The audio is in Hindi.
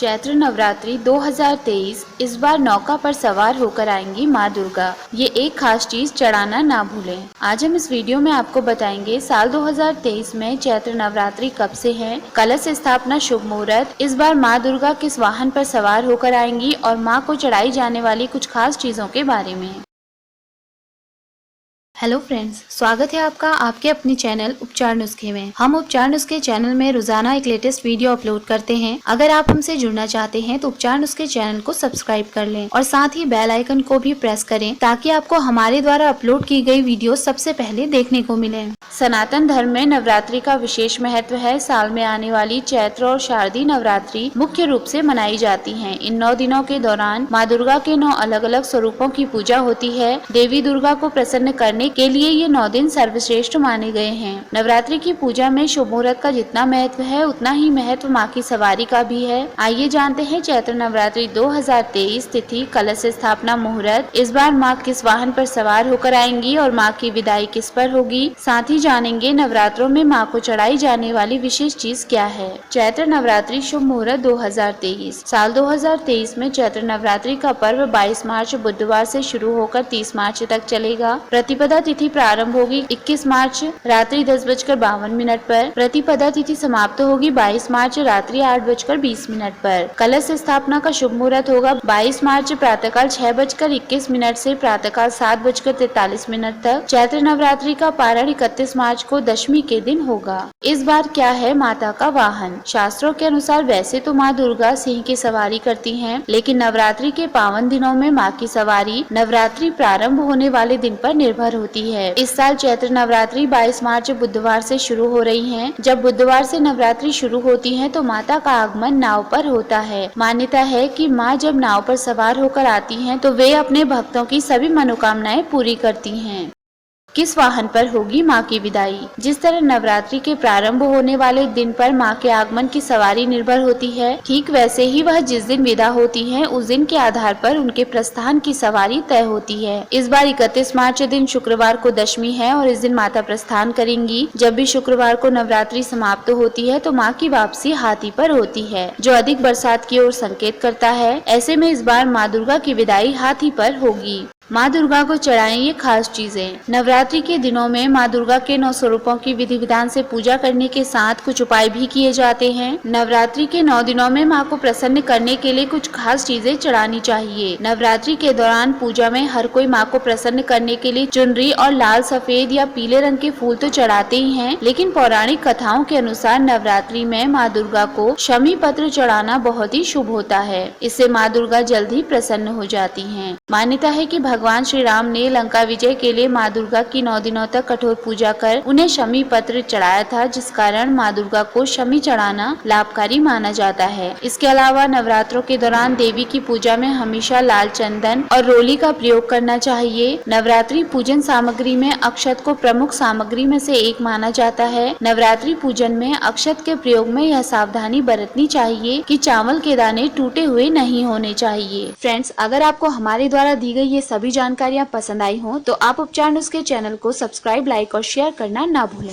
चैत्र नवरात्रि 2023 इस बार नौका पर सवार होकर आएंगी माँ दुर्गा। ये एक खास चीज चढ़ाना ना भूलें। आज हम इस वीडियो में आपको बताएंगे साल 2023 में चैत्र नवरात्रि कब से है, कलश स्थापना शुभ मुहूर्त, इस बार माँ दुर्गा किस वाहन पर सवार होकर आएंगी और माँ को चढ़ाई जाने वाली कुछ खास चीजों के बारे में। हेलो फ्रेंड्स, स्वागत है आपका आपके अपने चैनल उपचार नुस्खे में। हम उपचार नुस्खे चैनल में रोजाना एक लेटेस्ट वीडियो अपलोड करते हैं। अगर आप हमसे जुड़ना चाहते हैं तो उपचार नुस्खे चैनल को सब्सक्राइब कर लें और साथ ही बेल आइकन को भी प्रेस करें ताकि आपको हमारे द्वारा अपलोड की गई वीडियो सबसे पहले देखने को मिले। सनातन धर्म में नवरात्रि का विशेष महत्व है। साल में आने वाली चैत्र और शारदीय नवरात्रि मुख्य रूप से मनाई जाती है। इन 9 दिनों के दौरान माँ दुर्गा के 9 अलग अलग स्वरूपों की पूजा होती है। देवी दुर्गा को प्रसन्न करने के लिए ये 9 दिन सर्वश्रेष्ठ माने गए हैं। नवरात्रि की पूजा में शुभ मुहूर्त का जितना महत्व है उतना ही महत्व माँ की सवारी का भी है। आइए जानते हैं चैत्र नवरात्रि 2023 तिथि, कलश स्थापना, मुहूर्त, इस बार माँ किस वाहन पर सवार होकर आएंगी और माँ की विदाई किस पर होगी। साथ ही जानेंगे नवरात्रों में माँ को चढ़ाई जाने वाली विशेष चीज क्या है। चैत्र नवरात्रि शुभ मुहूर्त 2023। साल 2023 में चैत्र नवरात्रि का पर्व 22 मार्च बुधवार से शुरू होकर 30 मार्च तक चलेगा। प्रतिपदा तिथि प्रारंभ होगी 21 मार्च रात्रि 10:52 पर। प्रतिपदा तिथि समाप्त होगी 22 मार्च रात्रि 8:20 पर। कलश स्थापना का शुभ मुहूर्त होगा 22 मार्च प्रातःकाल 6:21 से प्रातःकाल 7:43 तक। चैत्र नवरात्रि का पारण 31 मार्च को दशमी के दिन होगा। इस बार क्या है माता का वाहन। शास्त्रों के अनुसार वैसे तो माँ दुर्गा सिंह की सवारी करती हैं, लेकिन नवरात्रि के पावन दिनों में माँ की सवारी नवरात्रि प्रारंभ होने वाले दिन पर निर्भर होती है। इस साल चैत्र नवरात्रि 22 मार्च बुधवार से शुरू हो रही है। जब बुधवार से नवरात्रि शुरू होती है तो माता का आगमन नाव पर होता है। मान्यता है कि माँ जब नाव पर सवार होकर आती हैं तो वे अपने भक्तों की सभी मनोकामनाएं पूरी करती हैं। किस वाहन पर होगी माँ की विदाई। जिस तरह नवरात्रि के प्रारंभ होने वाले दिन पर माँ के आगमन की सवारी निर्भर होती है, ठीक वैसे ही वह जिस दिन विदा होती हैं उस दिन के आधार पर उनके प्रस्थान की सवारी तय होती है। इस बार 31 मार्च दिन शुक्रवार को दशमी है और इस दिन माता प्रस्थान करेंगी। जब भी शुक्रवार को नवरात्रि समाप्त होती है तो माँ की वापसी हाथी पर होती है, जो अधिक बरसात की ओर संकेत करता है। ऐसे में इस बार माँ दुर्गा की विदाई हाथी पर होगी। माँ दुर्गा को चढ़ाएं ये खास चीजें। नवरात्रि के दिनों में माँ दुर्गा के 9 स्वरूपों की विधि विधान से पूजा करने के साथ कुछ उपाय भी किए जाते हैं। नवरात्रि के 9 दिनों में माँ को प्रसन्न करने के लिए कुछ खास चीजें चढ़ानी चाहिए। नवरात्रि के दौरान पूजा में हर कोई माँ को प्रसन्न करने के लिए चुनरी और लाल, सफेद या पीले रंग के फूल तो चढ़ाते ही हैं, लेकिन पौराणिक कथाओं के अनुसार नवरात्रि में माँ दुर्गा को शमी पत्र चढ़ाना बहुत ही शुभ होता है। इससे माँ दुर्गा जल्द ही प्रसन्न हो जाती है। मान्यता है कि भगवान श्री राम ने लंका विजय के लिए माँ दुर्गा की 9 दिनों तक कठोर पूजा कर उन्हें शमी पत्र चढ़ाया था, जिस कारण माँ दुर्गा को शमी चढ़ाना लाभकारी माना जाता है। इसके अलावा नवरात्रों के दौरान देवी की पूजा में हमेशा लाल चंदन और रोली का प्रयोग करना चाहिए। नवरात्रि पूजन सामग्री में अक्षत को प्रमुख सामग्री में से एक माना जाता है। नवरात्रि पूजन में अक्षत के प्रयोग में यह सावधानी बरतनी चाहिए कि चावल के दाने टूटे हुए नहीं होने चाहिए। फ्रेंड्स, अगर आपको हमारे द्वारा दी गई ये सभी जानकारियाँ पसंद आई हो तो आप उपचार नुस्खे चैनल को सब्सक्राइब, लाइक और शेयर करना ना भूलें।